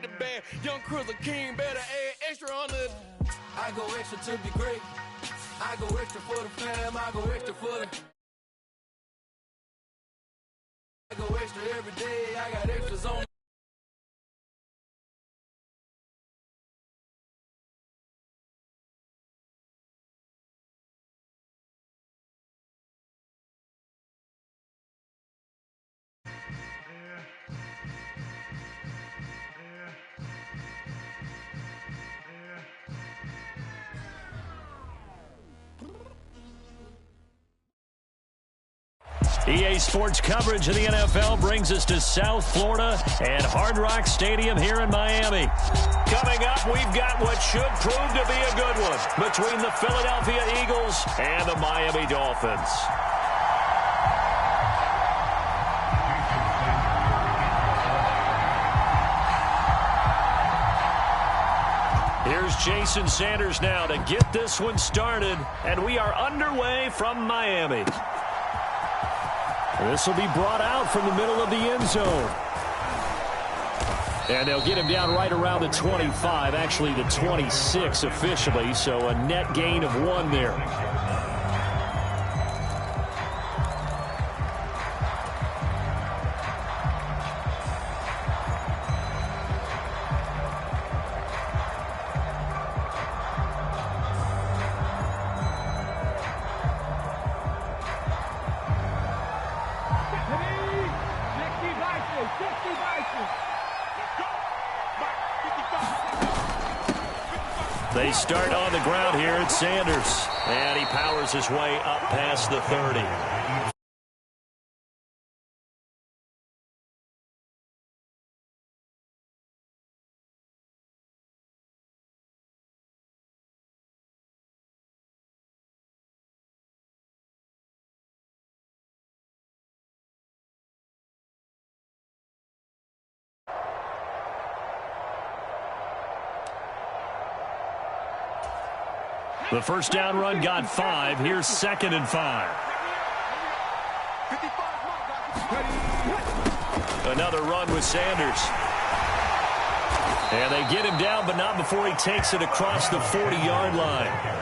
with the band. Young Cruiser King, better add extra on the. I go extra to be great. I go extra for the fam. I go extra for the. I go extra every day. I got extras on. EA Sports coverage of the NFL brings us to South Florida and Hard Rock Stadium here in Miami. Coming up, we've got what should prove to be a good one between the Philadelphia Eagles and the Miami Dolphins. Here's Jason Sanders now to get this one started, and we are underway from Miami. This will be brought out from the middle of the end zone. And they'll get him down right around the 25, actually the 26 officially, so a net gain of 1 there. They start on the ground here at Sanders, and he powers his way up past the 30. The first down run got 5. Here's 2nd and 5. Another run with Sanders. And they get him down, but not before he takes it across the 40-yard line.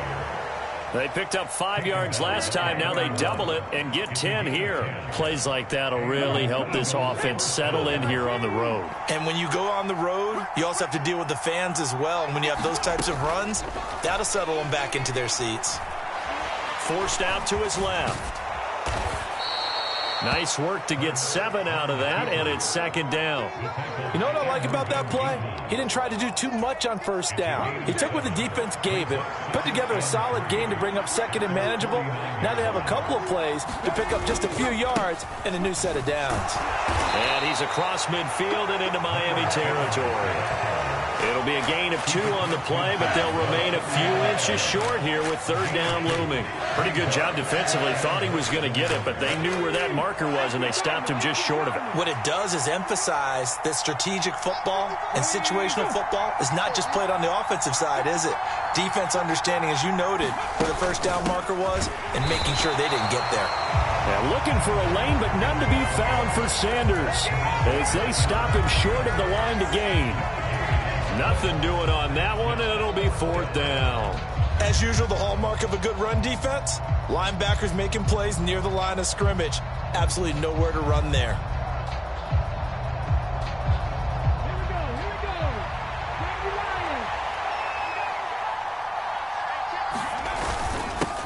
They picked up 5 yards last time. Now they double it and get 10 here. Plays like that will really help this offense settle in here on the road. And when you go on the road, you also have to deal with the fans as well. And when you have those types of runs, that'll settle them back into their seats. Forced out to his left. Nice work to get 7 out of that, and it's 2nd down. You know what I like about that play? He didn't try to do too much on first down. He took what the defense gave him, put together a solid gain to bring up 2nd and manageable. Now they have a couple of plays to pick up just a few yards and a new set of downs. And he's across midfield and into Miami territory. It'll be a gain of 2 on the play, but they'll remain a few inches short here with 3rd down looming. Pretty good job defensively. Thought he was going to get it, but they knew where that marker was, and they stopped him just short of it. What it does is emphasize that strategic football and situational football is not just played on the offensive side, is it? Defense understanding, as you noted, where the 1st down marker was and making sure they didn't get there. Now looking for a lane, but none to be found for Sanders as they stop him short of the line to gain. Nothing doing on that one, and it'll be 4th down. As usual, the hallmark of a good run defense, linebackers making plays near the line of scrimmage. Absolutely nowhere to run there.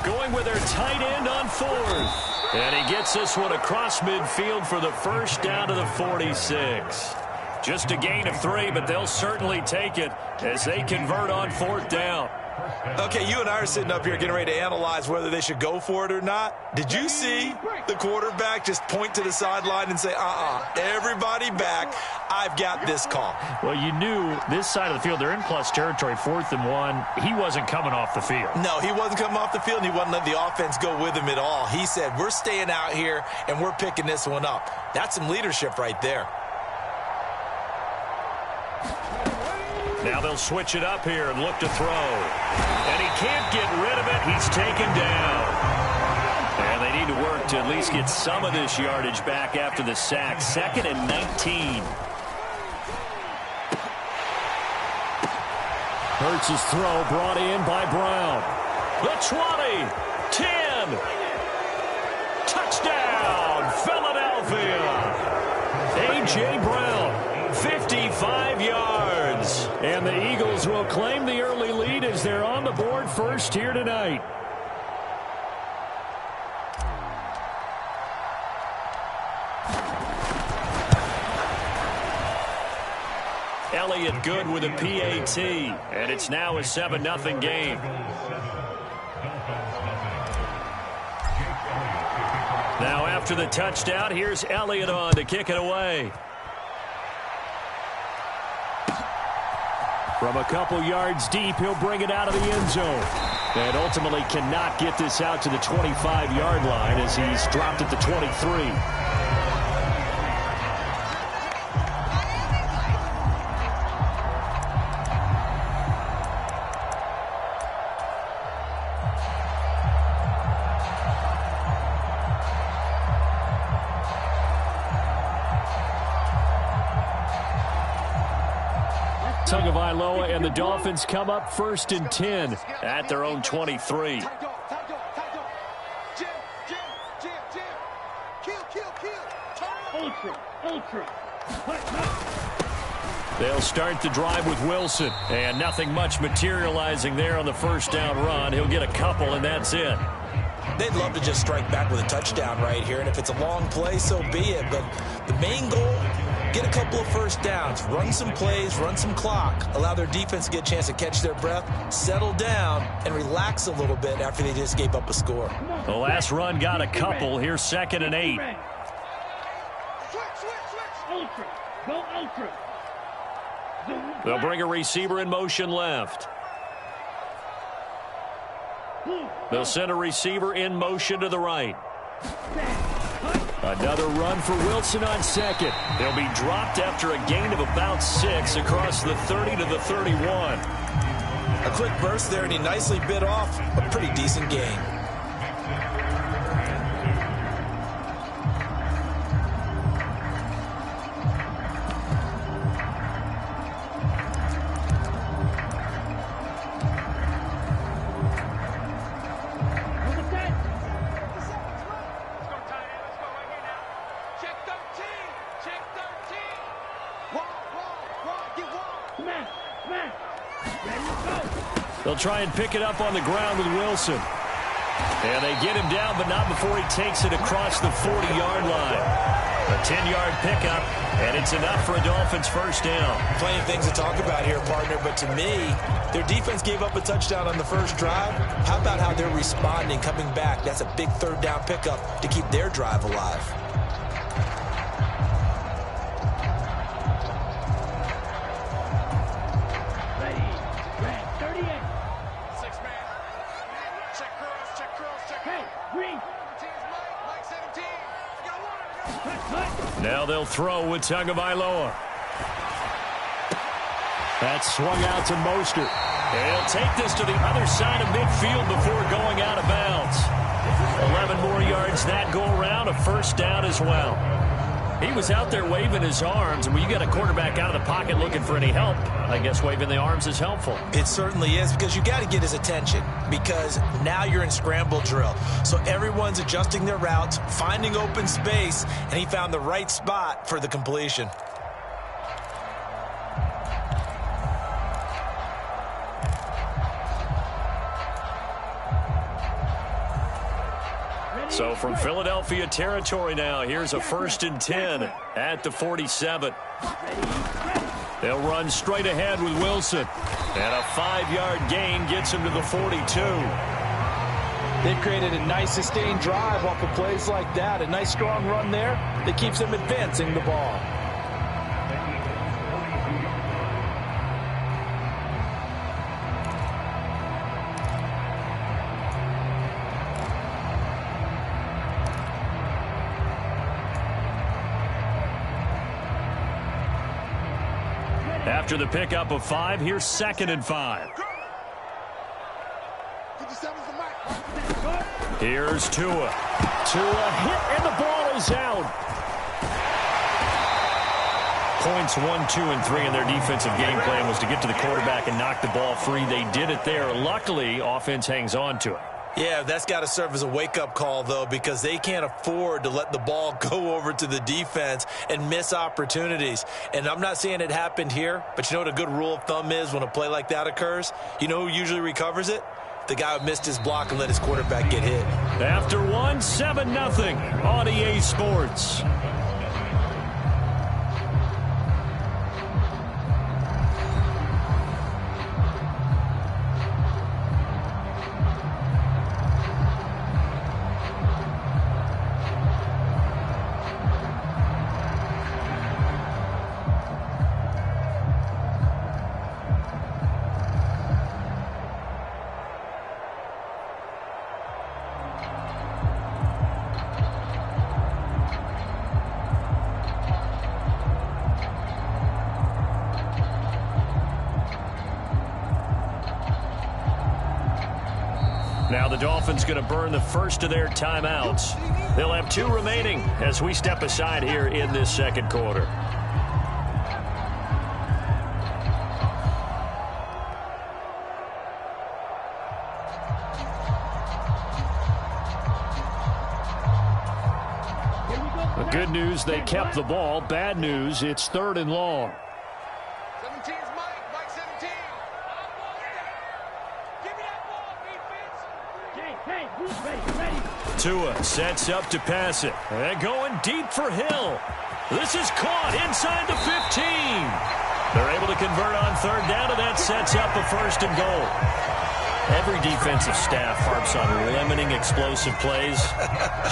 Going with their tight end on 4th. And he gets this one across midfield for the 1st down to the 46. Just a gain of 3, but they'll certainly take it as they convert on 4th down. Okay, you and I are sitting up here getting ready to analyze whether they should go for it or not. Did you see the quarterback just point to the sideline and say, everybody back, I've got this call? Well, you knew this side of the field, they're in plus territory, 4th and 1. He wasn't coming off the field. No, he wasn't coming off the field, and he wasn't letting the offense go with him at all. He said, we're staying out here, and we're picking this one up. That's some leadership right there. Now they'll switch it up here and look to throw. And he can't get rid of it. He's taken down. And they need to work to at least get some of this yardage back after the sack. 2nd and 19. Hurts his throw, brought in by Brown. The 20, 10. Touchdown, Philadelphia. A.J. Brown, 55 yards. And the Eagles will claim the early lead as they're on the board first here tonight. Elliott good with a PAT, and it's now a 7-0 game. Now after the touchdown, here's Elliott on to kick it away. From a couple yards deep, he'll bring it out of the end zone. And ultimately cannot get this out to the 25-yard line as he's dropped at the 23. Tagovailoa and the Dolphins come up 1st and 10 at their own 23. They'll start the drive with Wilson, and nothing much materializing there on the first down run. He'll get a couple, and that's it. They'd love to just strike back with a touchdown right here, and if it's a long play, so be it. But the main goal, get a couple of first downs, run some plays, run some clock, allow their defense to get a chance to catch their breath, settle down, and relax a little bit after they just gave up a score. The last run got a couple. Here's 2nd and 8. Ultra. Go ultra. They'll bring a receiver in motion left. They'll send a receiver in motion to the right. Another run for Wilson on 2nd. He'll be dropped after a gain of about 6 across the 30 to the 31. A quick burst there, and he nicely bit off a pretty decent gain. They'll try and pick it up on the ground with Wilson. And they get him down, but not before he takes it across the 40-yard line. A 10-yard pickup, and it's enough for a Dolphins first down. Plenty of things to talk about here, partner, but to me, their defense gave up a touchdown on the first drive. How about how they're responding, coming back? That's a big third down pickup to keep their drive alive. Now they'll throw with Tagovailoa. That's swung out to Mostert. He'll take this to the other side of midfield before going out of bounds. 11 more yards that go around, a first down as well. He was out there waving his arms, and when you got a quarterback out of the pocket looking for any help, I guess waving the arms is helpful. It certainly is, because you got to get his attention, because now you're in scramble drill. So everyone's adjusting their routes, finding open space, and he found the right spot for the completion. So from Philadelphia territory now, here's a 1st and 10 at the 47. They'll run straight ahead with Wilson. And a 5-yard gain gets him to the 42. They've created a nice sustained drive off of plays like that. A nice strong run there that keeps them advancing the ball. After the pickup of 5, here's 2nd and 5. Here's Tua. Tua hit, and the ball is out. Points 1, 2, and 3 in their defensive game plan was to get to the quarterback and knock the ball free. They did it there. Luckily, offense hangs on to it. Yeah, that's got to serve as a wake-up call, though, because they can't afford to let the ball go over to the defense and miss opportunities. And I'm not saying it happened here, but you know what a good rule of thumb is when a play like that occurs? You know who usually recovers it? The guy who missed his block and let his quarterback get hit. After 1, 7-0 on EA Sports. Now the Dolphins going to burn the first of their timeouts. They'll have 2 remaining as we step aside here in this second quarter. The good news, they kept the ball. Bad news, it's 3rd and long. 17 is Mike 17. Give me that ball, defense. Hey, who's ready? Tua sets up to pass it. They're going deep for Hill. This is caught inside the 15. They're able to convert on 3rd down, and that sets up a 1st and goal. Every defensive staff harps on limiting explosive plays.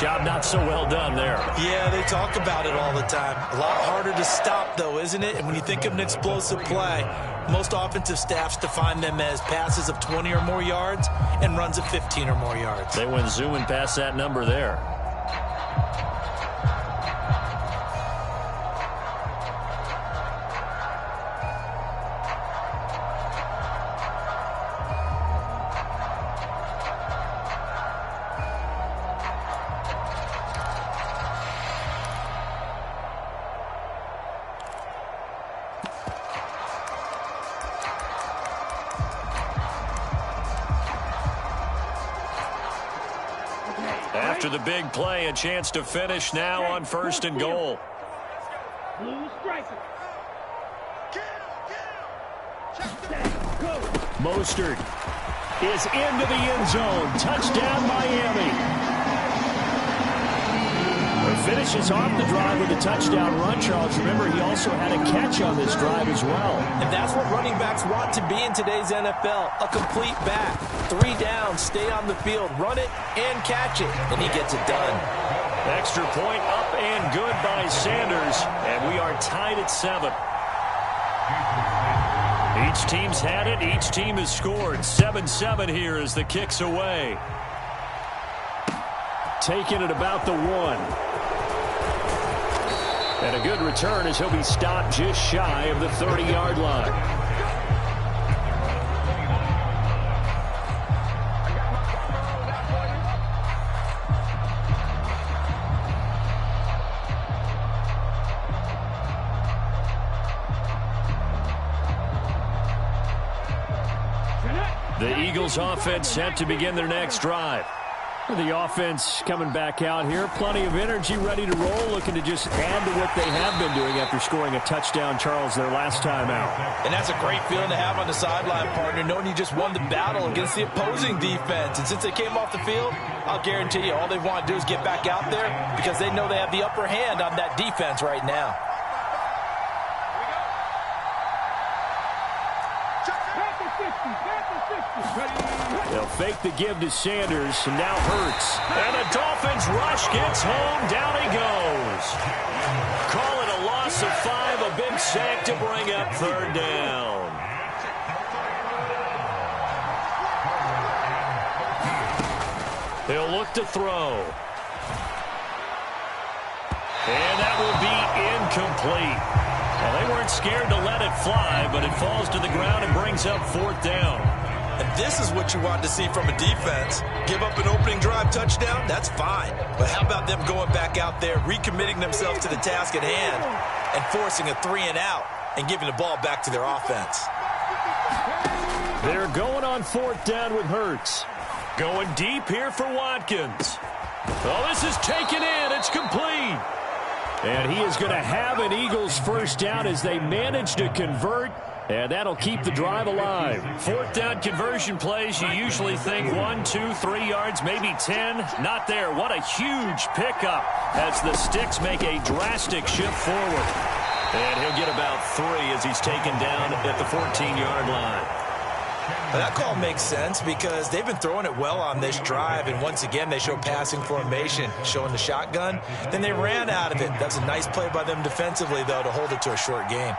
Job not so well done there. Yeah, they talk about it all the time. A lot harder to stop, though, isn't it? And when you think of an explosive play, most offensive staffs define them as passes of 20 or more yards and runs of 15 or more yards. They went zooming past that number there. After the big play, a chance to finish now on 1st and goal. Blue striker. Mostert is into the end zone. Touchdown, Miami. Finishes off the drive with a touchdown run, Charles. Remember, he also had a catch on this drive as well. And that's what running backs want to be in today's NFL, a complete back. 3 down, stay on the field, run it, and catch it. And he gets it done. Extra point up and good by Sanders, and we are tied at 7. Each team's had it. Each team has scored. 7-7 here as the kick's away. Taking it about the 1. And a good return as he'll be stopped just shy of the 30-yard line. The Eagles offense set to begin their next drive. The offense coming back out here. Plenty of energy, ready to roll, looking to just add to what they have been doing after scoring a touchdown, Charles, their last time out. And that's a great feeling to have on the sideline, partner, knowing you just won the battle against the opposing defense. And since they came off the field, I'll guarantee you all they want to do is get back out there because they know they have the upper hand on that defense right now. They'll fake the give to Sanders, and now Hurts. And the Dolphins rush gets home. Down he goes. Call it a loss of 5, a big sack to bring up 3rd down. He'll look to throw. And that will be incomplete. Well, they weren't scared to let it fly, but it falls to the ground and brings up 4th down. And this is what you want to see from a defense. Give up an opening drive touchdown, that's fine. But how about them going back out there, recommitting themselves to the task at hand and forcing a 3-and-out and giving the ball back to their offense. They're going on 4th down with Hurts. Going deep here for Watkins. Oh, this is taken in. It's complete. And he is going to have an Eagles first down as they manage to convert, and that'll keep the drive alive. 4th down conversion plays, you usually think 1, 2, 3 yards, maybe 10. Not there. What a huge pickup as the Sticks make a drastic shift forward. And he'll get about 3 as he's taken down at the 14-yard line. Well, that call makes sense because they've been throwing it well on this drive, and once again they show passing formation, showing the shotgun. Then they ran out of it. That's a nice play by them defensively, though, to hold it to a short gain.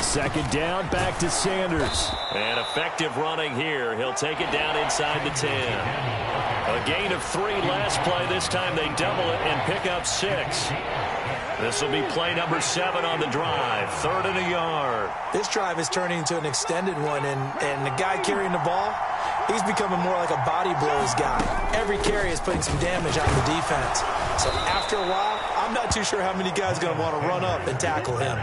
2nd down, back to Sanders. And effective running here. He'll take it down inside the 10. A gain of 3 last play. This time they double it and pick up 6. This will be play number 7 on the drive. 3rd and a yard. This drive is turning into an extended one, and the guy carrying the ball, he's becoming more like a body blows guy. Every carry is putting some damage on the defense. So after a while, I'm not too sure how many guys are going to want to run up and tackle him.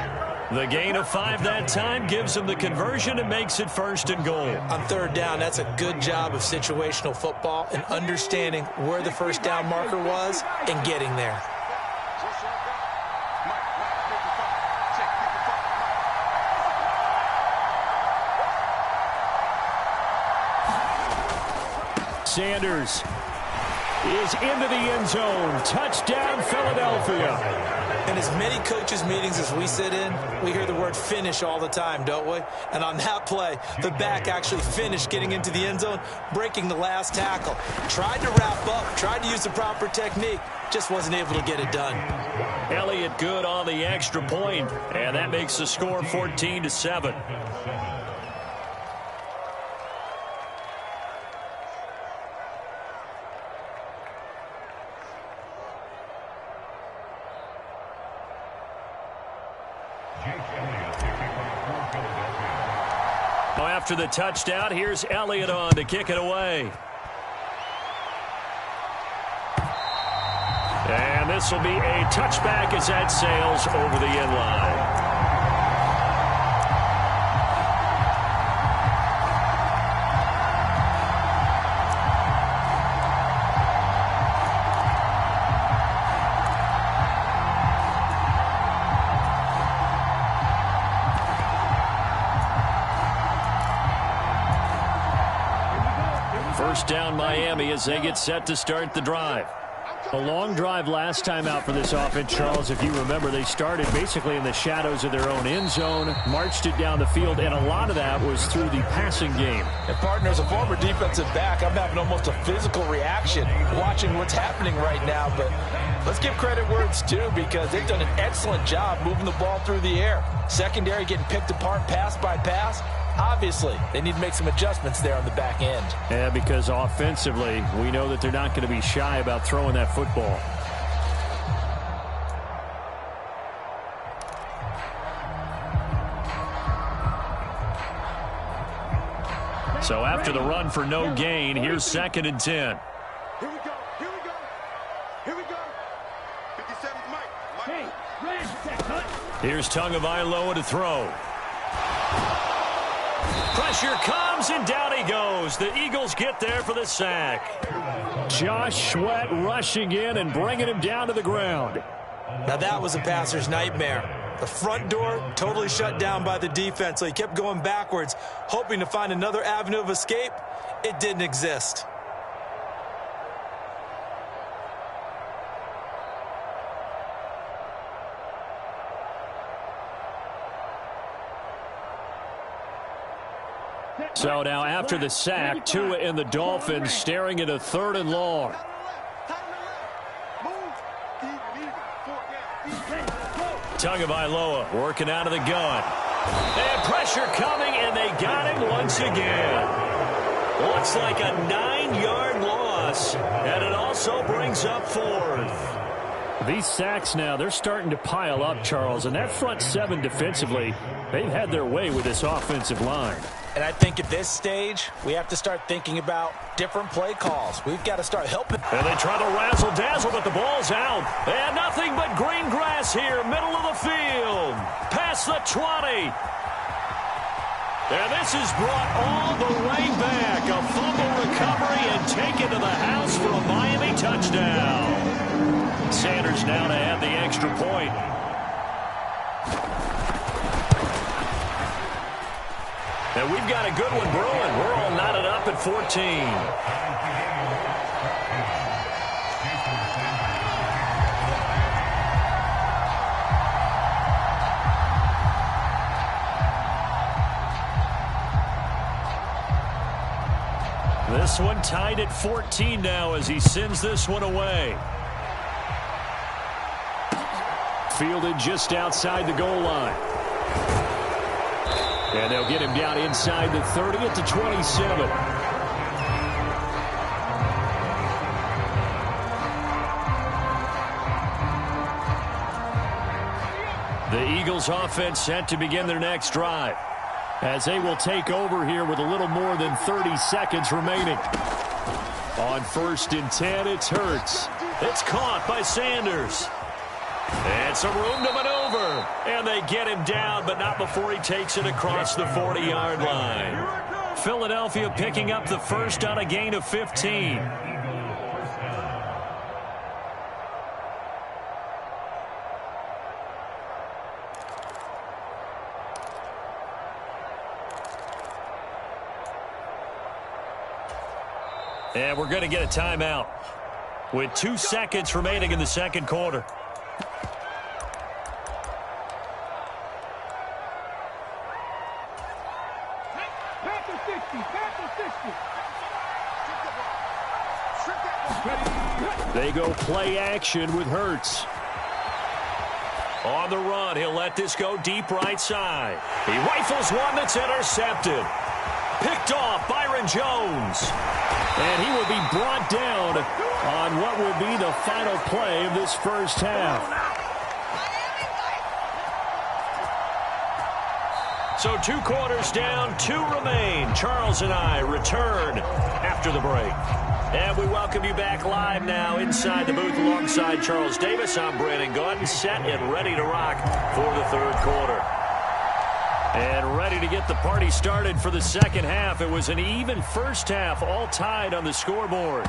The gain of 5 that time gives him the conversion and makes it 1st and goal. On 3rd down, that's a good job of situational football and understanding where the first down marker was and getting there. Sanders is into the end zone. Touchdown, Philadelphia. In as many coaches' meetings as we sit in, we hear the word finish all the time, don't we? And on that play, the back actually finished getting into the end zone, breaking the last tackle. Tried to wrap up, tried to use the proper technique, just wasn't able to get it done. Elliott good on the extra point, and that makes the score 14-7. After the touchdown, here's Elliott on to kick it away. And this will be a touchback as that sails over the end line. First down Miami as they get set to start the drive. A long drive last time out for this offense, Charles. If you remember, they started basically in the shadows of their own end zone, marched it down the field, and a lot of that was through the passing game. And, partner, as a former defensive back, I'm having almost a physical reaction watching what's happening right now. But let's give credit where it's due because they've done an excellent job moving the ball through the air. Secondary getting picked apart pass by pass. Obviously, they need to make some adjustments there on the back end. Yeah, because offensively, we know that they're not going to be shy about throwing that football. So after the run for no gain, here's 2nd and 10. Here we go. Here we go. Here we go. 57, Mike. Hey, red, cut. Here's Tagovailoa to throw. Pressure comes, and down he goes. The Eagles get there for the sack. Josh Sweat rushing in and bringing him down to the ground. Now that was a passer's nightmare. The front door totally shut down by the defense, so he kept going backwards, hoping to find another avenue of escape. It didn't exist. So now after the sack, Tua and the Dolphins staring at a 3rd and long. Tagovailoa working out of the gun. And pressure coming, and they got him once again. Looks like a 9-yard loss, and it also brings up 4th. These sacks now, they're starting to pile up, Charles, and that front seven defensively, they've had their way with this offensive line. And I think at this stage, we have to start thinking about different play calls. We've got to start helping. And they try to razzle-dazzle, but the ball's out. And nothing but green grass here, middle of the field. Past the 20. And this is brought all the way back. A fumble recovery and taken to the house for a Miami touchdown. Sanders now to add the extra point. And we've got a good one brewing. We're all knotted up at 14. This one tied at 14 now as he sends this one away. Fielded just outside the goal line. And they'll get him down inside the 30 at the 27. The Eagles offense set to begin their next drive, as they will take over here with a little more than 30 seconds remaining. On 1st and 10, it's Hurts. It's caught by Sanders. And some room to maneuver. And they get him down, but not before he takes it across the 40-yard line. Philadelphia picking up the first on a gain of 15. And we're going to get a timeout with 2 seconds remaining in the second quarter. They go play action with Hurts. On the run, he'll let this go deep right side. He rifles one that's intercepted. Picked off Byron Jones. And he will be brought down on what will be the final play of this first half. So 2 quarters down, 2 remain. Charles and I return after the break. And we welcome you back live now inside the booth alongside Charles Davis. I'm Brandon Gordon, set and ready to rock for the third quarter. And ready to get the party started for the second half. It was an even first half, all tied on the scoreboard.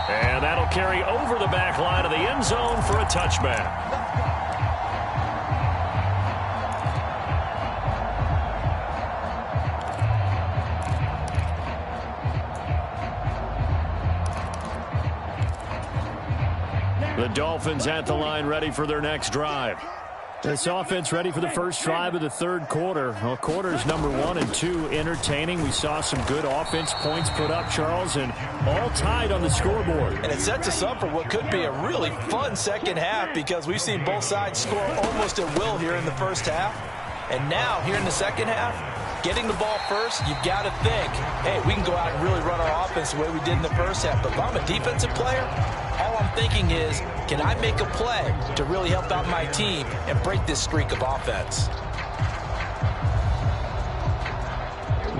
And that'll carry over the back line of the end zone for a touchback. The Dolphins at the line ready for their next drive. This offense ready for the first drive of the third quarter. Well, quarters number 1 and 2 entertaining. We saw some good offense points put up, Charles, and all tied on the scoreboard. And it sets us up for what could be a really fun second half because we've seen both sides score almost at will here in the first half. And now, here in the second half, getting the ball first, you've got to think, hey, we can go out and really run our offense the way we did in the first half. But if I'm a defensive player, all I'm thinking is, can I make a play to really help out my team and break this streak of offense?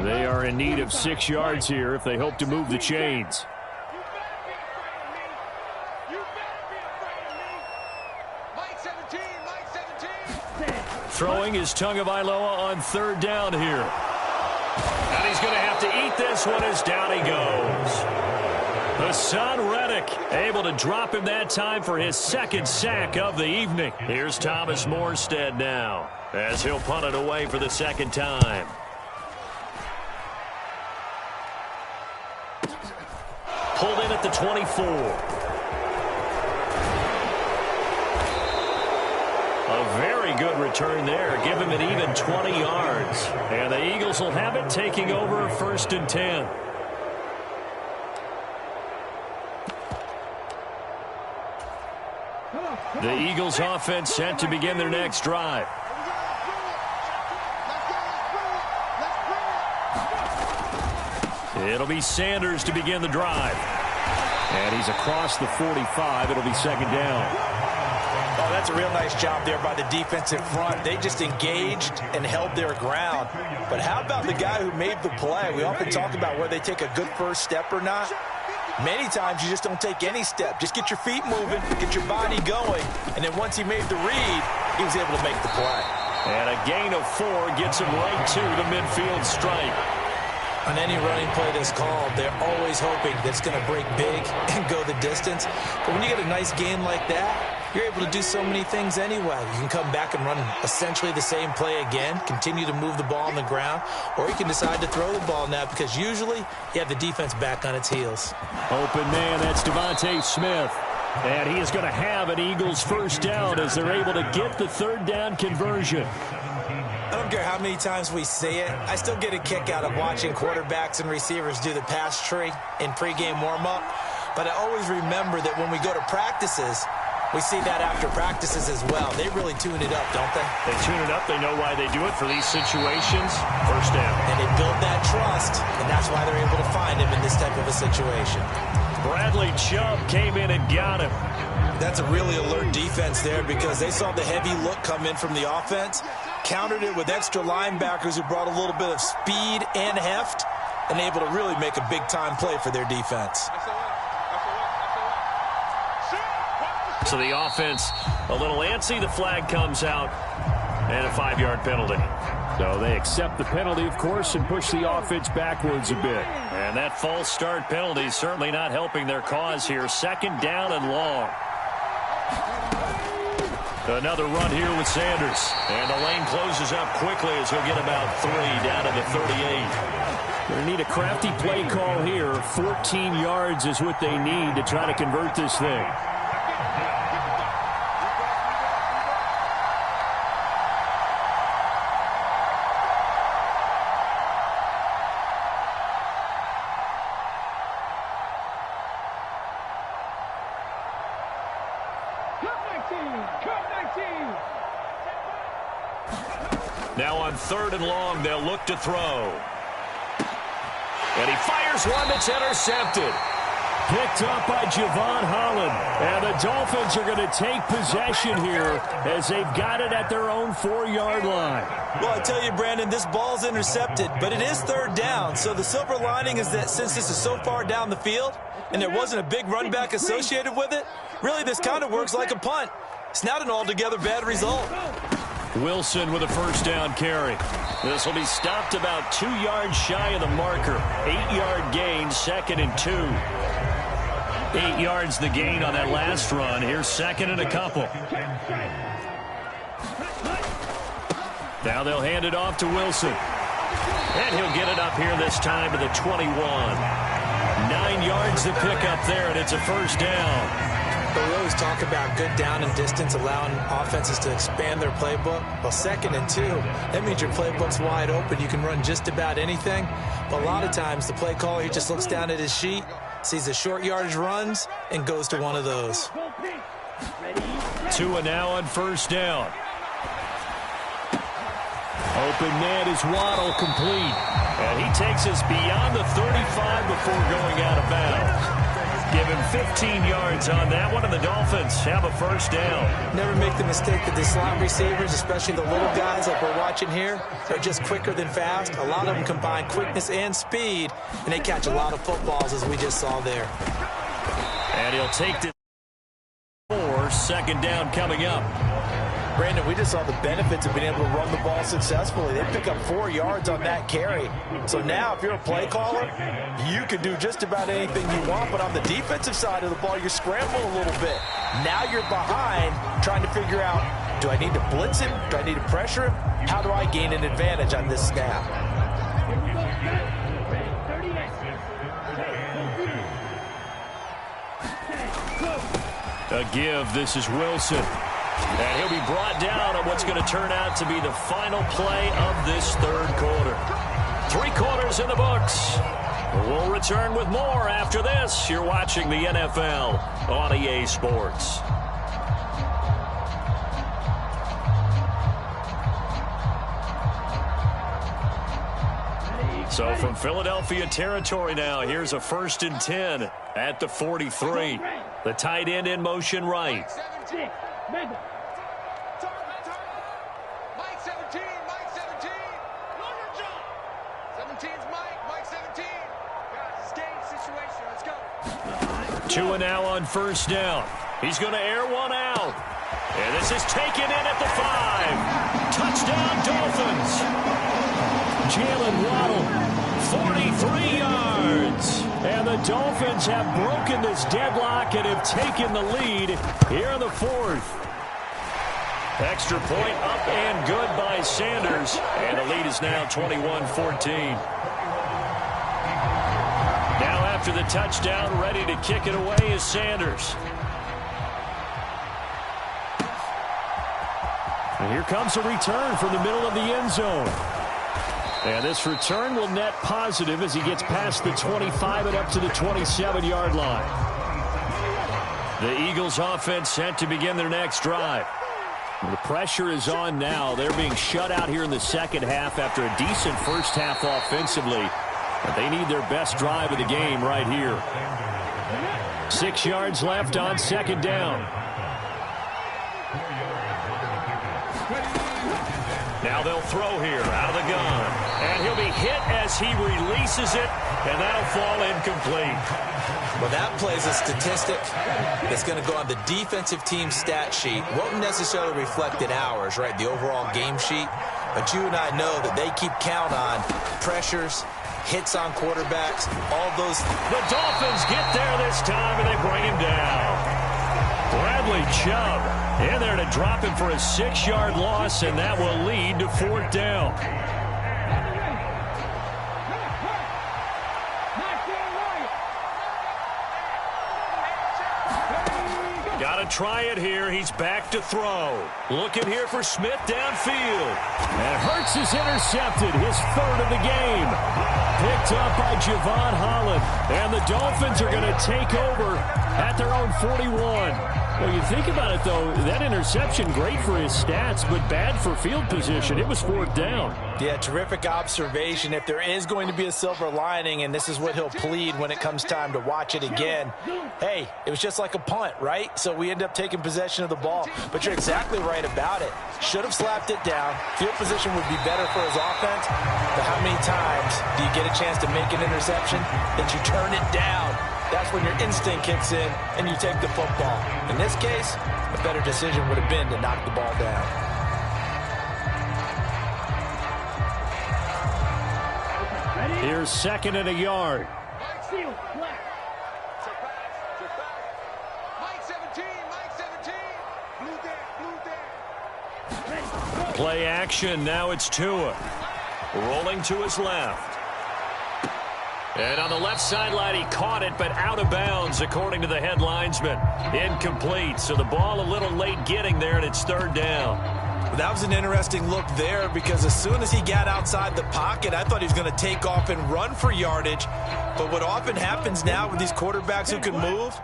They are in need of 6 yards here if they hope to move the chains. Throwing is Tagovailoa on 3rd down here. And he's going to have to eat this one as down he goes. Hassan Reddick able to drop him that time for his 2nd sack of the evening. Here's Thomas Morstead now as he'll punt it away for the 2nd time. Pulled in at the 24. A very good return there. Give him an even 20 yards. And the Eagles will have it taking over 1st and 10. The Eagles offense set to begin their next drive. It'll be Sanders to begin the drive. And he's across the 45. It'll be second down. Oh, that's a real nice job there by the defensive front. They just engaged and held their ground. But how about the guy who made the play? We often talk about whether they take a good first step or not. Many times you just don't take any step. Just get your feet moving, get your body going, and then once he made the read, he was able to make the play. And a gain of 4 gets him right to the midfield stripe. On any running play that's called, they're always hoping that it's going to break big and go the distance. But when you get a nice gain like that, you're able to do so many things anyway. You can come back and run essentially the same play again, continue to move the ball on the ground, or you can decide to throw the ball now because usually you have the defense back on its heels. Open man, that's Devontae Smith. And he is going to have an Eagles first down as they're able to get the third down conversion. I don't care how many times we say it, I still get a kick out of watching quarterbacks and receivers do the pass tree in pregame warm-up. But I always remember that when we go to practices, we see that after practices as well. They really tune it up, don't they? They tune it up. They know why they do it for these situations. First down. And they build that trust, and that's why they're able to find him in this type of a situation. Bradley Chubb came in and got him. That's a really alert defense there because they saw the heavy look come in from the offense, countered it with extra linebackers who brought a little bit of speed and heft, and able to really make a big-time play for their defense. So the offense a little antsy. The flag comes out, and a 5-yard penalty. So they accept the penalty, of course, and push the offense backwards a bit. And that false start penalty certainly not helping their cause here. Second down and long. Another run here with Sanders. And the lane closes up quickly as he'll get about 3 down to the 38. They need a crafty play call here. 14 yards is what they need to try to convert this thing. Now on 3rd and long, they'll look to throw. And he fires one that's intercepted. Picked up by Javon Holland. And the Dolphins are going to take possession here as they've got it at their own 4-yard line. Well, I tell you, Brandon, this ball's intercepted, but it is 3rd down. So the silver lining is that since this is so far down the field and there wasn't a big run back associated with it, really this kind of works like a punt. It's not an altogether bad result. Wilson with a first down carry. This will be stopped about 2 yards shy of the marker. 8-yard gain, 2nd and 2. 8 yards the gain on that last run. Here's 2nd and a couple. Now they'll hand it off to Wilson. And he'll get it up here this time to the 21. 9 yards to pick up there, and it's a first down. But we always talk about good down and distance, allowing offenses to expand their playbook. Well, 2nd and 2, that means your playbook's wide open. You can run just about anything. But a lot of times, the play caller, he just looks down at his sheet, sees the short yardage runs, and goes to one of those. Tua now on first down. Open man is Waddle, complete. And he takes us beyond the 35 before going out of bounds. Give him 15 yards on that one, and the Dolphins have a first down. Never make the mistake that the slot receivers, especially the little guys like we're watching here, are just quicker than fast. A lot of them combine quickness and speed, and they catch a lot of footballs, as we just saw there. And he'll take this for 2nd down coming up. Brandon, we just saw the benefits of being able to run the ball successfully. They pick up 4 yards on that carry. So now if you're a play caller, you can do just about anything you want. But on the defensive side of the ball, you're scrambling a little bit. Now you're behind trying to figure out, do I need to blitz him? Do I need to pressure him? How do I gain an advantage on this snap? A give, this is Wilson. And he'll be brought down on what's going to turn out to be the final play of this 3rd quarter. 3 quarters in the books. We'll return with more after this. You're watching the NFL on EA Sports. So from Philadelphia territory now, here's a 1st and 10 At the 43, the tight end in motion right. Mike 17. Mike 17. 17's Mike 17. Guys, it's game situation. Let's go. 2 and now on first down. He's going to air one out. And this is taken in at the 5. Touchdown, Dolphins. Jalen Waddle, 43 yards. And the Dolphins have broken this deadlock and have taken the lead here in the 4th. Extra point up and good by Sanders. And the lead is now 21-14. Now after the touchdown, ready to kick it away is Sanders. And here comes a return from the middle of the end zone. And this return will net positive as he gets past the 25 and up to the 27-yard line. The Eagles offense set to begin their next drive. The pressure is on now. They're being shut out here in the second half after a decent first half offensively. But they need their best drive of the game right here. 6 yards left on second down. Now they'll throw here out of the gun. And he'll be hit as he releases it, and that'll fall incomplete. Well, that plays a statistic that's going to go on the defensive team stat sheet. Won't necessarily reflect in ours, right, the overall game sheet. But you and I know that they keep count on pressures, hits on quarterbacks, all those. The Dolphins get there this time, and they bring him down. Bradley Chubb in there to drop him for a 6-yard loss, and that will lead to 4th down. Got to try it here. He's back to throw. Looking here for Smith downfield. And Hurts is intercepted, his 3rd of the game. Picked up by Javon Holland. And the Dolphins are going to take over at their own 41. Well, you think about it, though, that interception, great for his stats, but bad for field position. It was 4th down. Yeah, terrific observation. If there is going to be a silver lining, and this is what he'll plead when it comes time to watch it again, hey, it was just like a punt, right? So we end up taking possession of the ball. But you're exactly right about it. Should have slapped it down. Field position would be better for his offense. But how many times do you get a chance to make an interception that you turn it down? That's when your instinct kicks in and you take the football. In this case, a better decision would have been to knock the ball down. Here's 2nd and a yard. Seal, black. Mike 17. Blue down. Play action. Now it's Tua. Rolling to his left. And on the left sideline, he caught it, but out of bounds, according to the head linesman. Incomplete. So the ball a little late getting there, and it's 3rd down. That was an interesting look there because as soon as he got outside the pocket, I thought he was going to take off and run for yardage. But what often happens now with these quarterbacks who can move,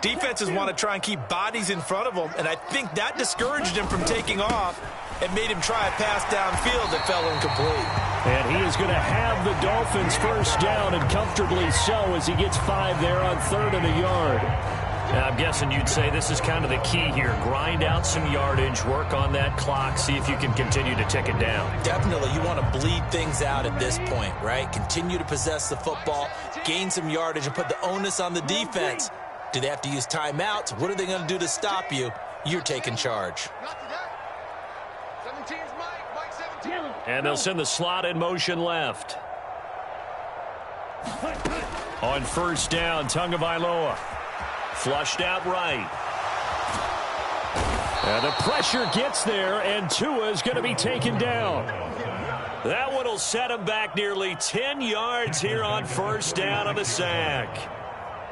defenses want to try and keep bodies in front of them, and I think that discouraged him from taking off and made him try a pass downfield that fell incomplete. And he is going to have the Dolphins 1st down, and comfortably so, as he gets 5 there on 3rd and a yard. Now, I'm guessing you'd say this is kind of the key here. Grind out some yardage, work on that clock, see if you can continue to tick it down. Definitely, you want to bleed things out at this point, right? Continue to possess the football, gain some yardage, and put the onus on the defense. Do they have to use timeouts? What are they going to do to stop you? You're taking charge. 17's Mike 17. And they'll send the slot in motion left. On 1st down, Tagovailoa. Flushed out right. And the pressure gets there, and Tua is going to be taken down. That one will set him back nearly 10 yards here on 1st down on the sack.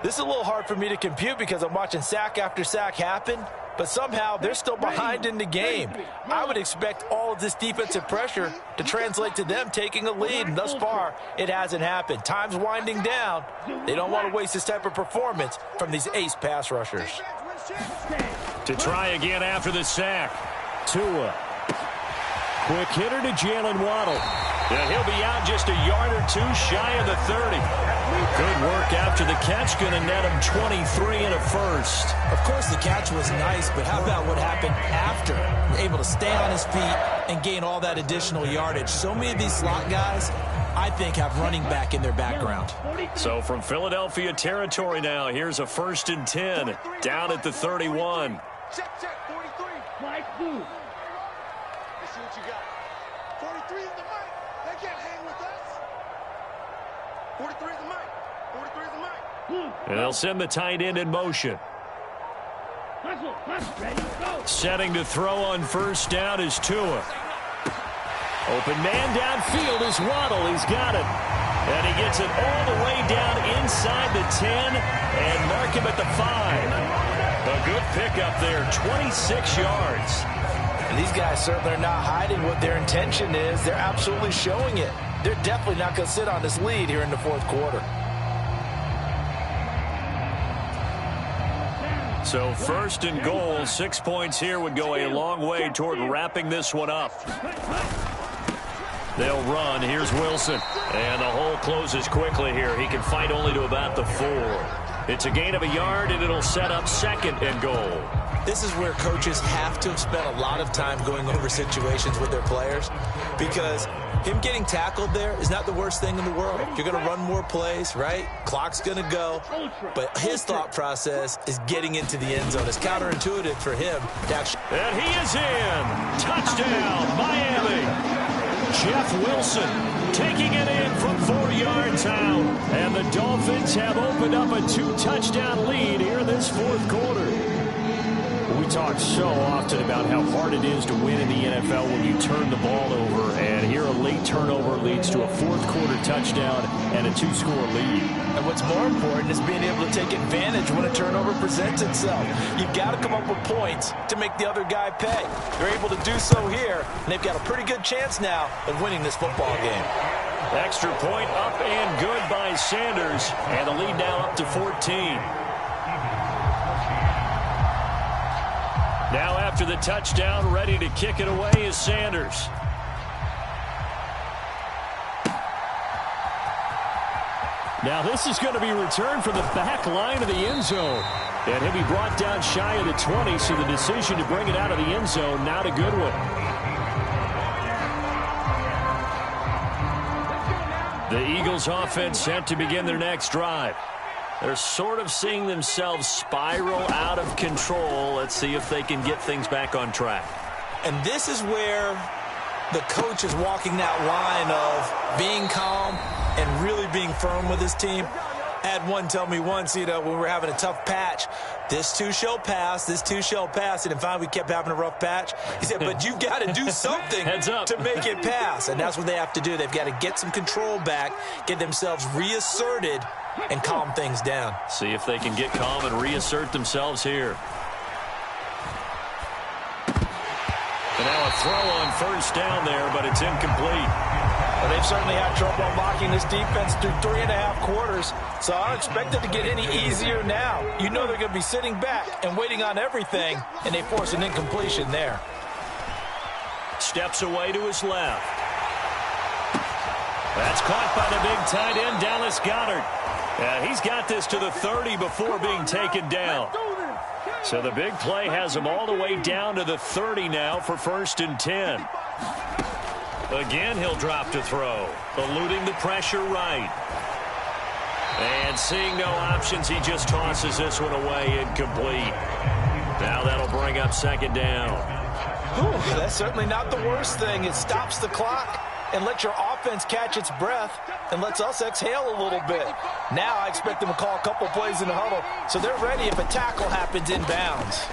This is a little hard for me to compute because I'm watching sack after sack happen, but somehow they're still behind in the game. I would expect all of this defensive pressure to translate to them taking a lead, and thus far, it hasn't happened. Time's winding down. They don't want to waste this type of performance from these ace pass rushers. To try again after the sack. Tua. Quick hitter to Jalen Waddle. And he'll be out just a yard or two shy of the 30. Good work after the catch. Going to net him 23 and a first. Of course, the catch was nice, but how about what happened after? Able to stay on his feet and gain all that additional yardage. So many of these slot guys, I think, have running back in their background. So from Philadelphia territory now, here's a 1st and 10 down at the 31. Check, 43. Mike Blue. Let's see what you got. 43 is the mic. They can't hang with us. 43 is the mic. 43 is the mic. Blue. And they'll send the tight end in motion. Hustle. Ready, go. Setting to throw on 1st down is Tua. Open man downfield is Waddle. He's got it. And he gets it all the way down inside the 10 and mark him at the 5. A good pickup there, 26 yards. And these guys certainly are not hiding what their intention is. They're absolutely showing it. They're definitely not going to sit on this lead here in the 4th quarter. So 1st and goal, 6 points here would go a long way toward wrapping this one up. They'll run. Here's Wilson. And the hole closes quickly here. He can fight only to about the 4. It's a gain of a yard, and it'll set up 2nd and goal. This is where coaches have to have spent a lot of time going over situations with their players, because him getting tackled there is not the worst thing in the world. You're going to run more plays, right? Clock's going to go. But his thought process is getting into the end zone. It's counterintuitive for him to actually. And he is in. Touchdown, Miami. Jeff Wilson taking it in from 4 yards out. And the Dolphins have opened up a 2-touchdown lead here in this 4th quarter. We talk so often about how hard it is to win in the NFL when you turn the ball over. And here a late turnover leads to a 4th quarter touchdown and a 2-score lead. And what's more important is being able to take advantage when a turnover presents itself. You've got to come up with points to make the other guy pay. They're able to do so here, and they've got a pretty good chance now of winning this football game. Extra point up and good by Sanders. And the lead now up to 14. Now after the touchdown, ready to kick it away is Sanders. Now this is going to be returned from the back line of the end zone. And he'll be brought down shy of the 20, so the decision to bring it out of the end zone, not a good one. The Eagles offense set to begin their next drive. They're sort of seeing themselves spiral out of control. Let's see if they can get things back on track. And this is where the coach is walking that line of being calm and really being firm with his team. I had one tell me once, when we were having a tough patch, this too shall pass, this too shall pass. And finally we kept having a rough patch. He said, but you've got to do something to make it pass. And that's what they have to do. They've got to get some control back, get themselves reasserted, and calm things down. See if they can get calm and reassert themselves here. And now a throw on 1st down there, but it's incomplete. Well, they've certainly had trouble unlocking this defense through 3.5 quarters, so I don't expect it to get any easier now. You know they're going to be sitting back and waiting on everything, and they force an incompletion there. Steps away to his left. That's caught by the big tight end, Dallas Goedert. He's got this to the 30 before being taken down. So the big play has him all the way down to the 30 now for 1st and 10. Again, he'll drop to throw, eluding the pressure right. And seeing no options, he just tosses this one away, incomplete. Now that'll bring up 2nd down. Whew, that's certainly not the worst thing. It stops the clock and lets your offense catch its breath and lets us exhale a little bit. Now I expect them to call a couple plays in the huddle, so they're ready if a tackle happens inbounds.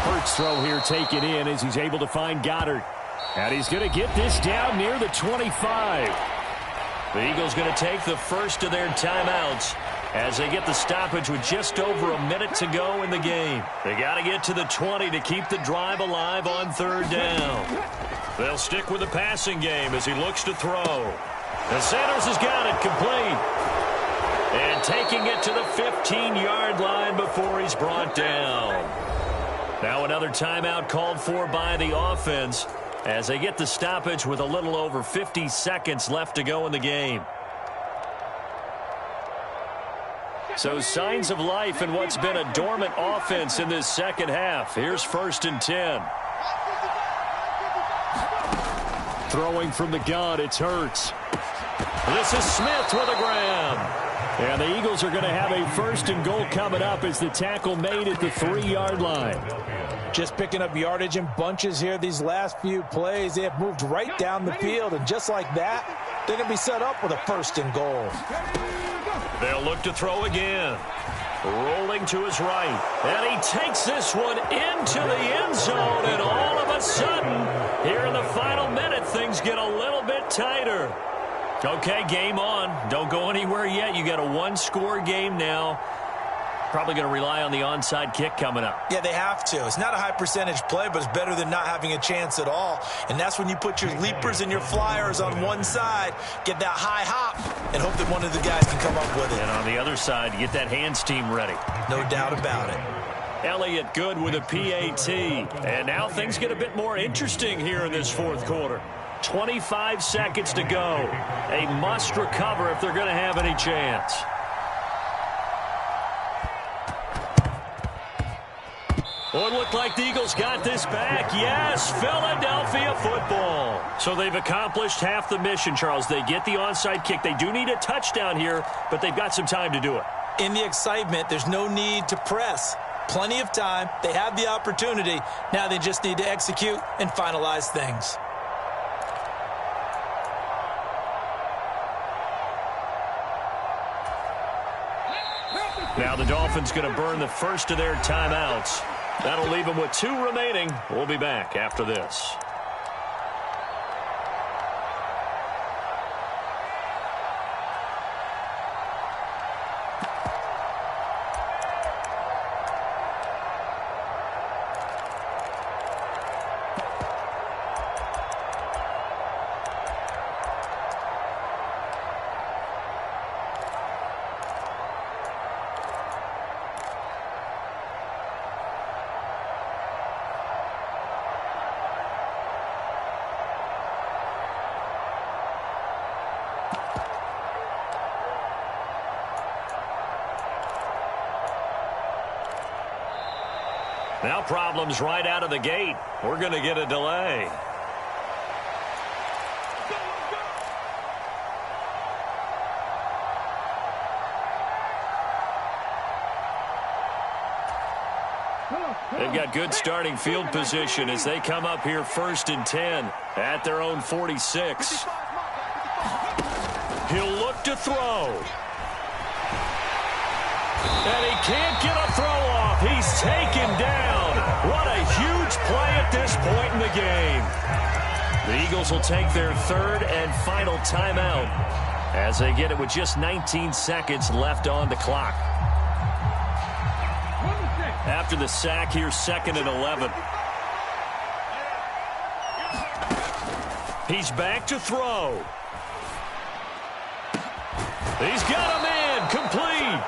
Hurts throw here taken in as he's able to find Goddard. And he's going to get this down near the 25. The Eagles going to take the first of their timeouts as they get the stoppage with just over a minute to go in the game. They got to get to the 20 to keep the drive alive on 3rd down. They'll stick with the passing game as he looks to throw. And Sanders has got it complete. And taking it to the 15-yard line before he's brought down. Now another timeout called for by the offense. as they get the stoppage with a little over 50 seconds left to go in the game. So signs of life in what's been a dormant offense in this second half. Here's 1st and 10. Throwing from the gun, it's Hurts. This is Smith with a grab. And the Eagles are going to have a 1st and goal coming up as the tackle made at the 3-yard line. Just picking up yardage in bunches here these last few plays. They have moved right down the field, and just like that, they're going to be set up with a 1st and goal. They'll look to throw again. Rolling to his right. And he takes this one into the end zone, and all of a sudden, here in the final minute, things get a little bit tighter. Okay, game on. Don't go anywhere yet. You got a 1-score game now. Probably going to rely on the onside kick coming up. Yeah, they have to. It's not a high percentage play, but it's better than not having a chance at all. And that's when you put your leapers and your flyers on one side, get that high hop, and hope that one of the guys can come up with it. And on the other side, get that hands team ready. No doubt about it. Elliott good with a PAT. And now things get a bit more interesting here in this 4th quarter. 25 seconds to go. A must recover if they're going to have any chance. Oh, it looked like the Eagles got this back. Yes, Philadelphia football. So they've accomplished half the mission, Charles. They get the onside kick. They do need a touchdown here, but they've got some time to do it. In the excitement, there's no need to press. Plenty of time. They have the opportunity. Now they just need to execute and finalize things. Now the Dolphins going to burn the first of their timeouts. That'll leave them with 2 remaining. We'll be back after this. Now problems right out of the gate. We're going to get a delay. They've got good starting field position as they come up here 1st and 10 at their own 46. He'll look to throw. And he can't get a throw off. He's taken down. What a huge play at this point in the game. The Eagles will take their 3rd and final timeout as they get it with just 19 seconds left on the clock. After the sack, here's 2nd and 11. He's back to throw. He's got him in. Complete.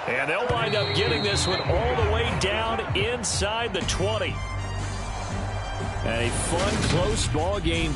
And they'll wind up getting this one all the way down inside the 20. And a fun, close ball game.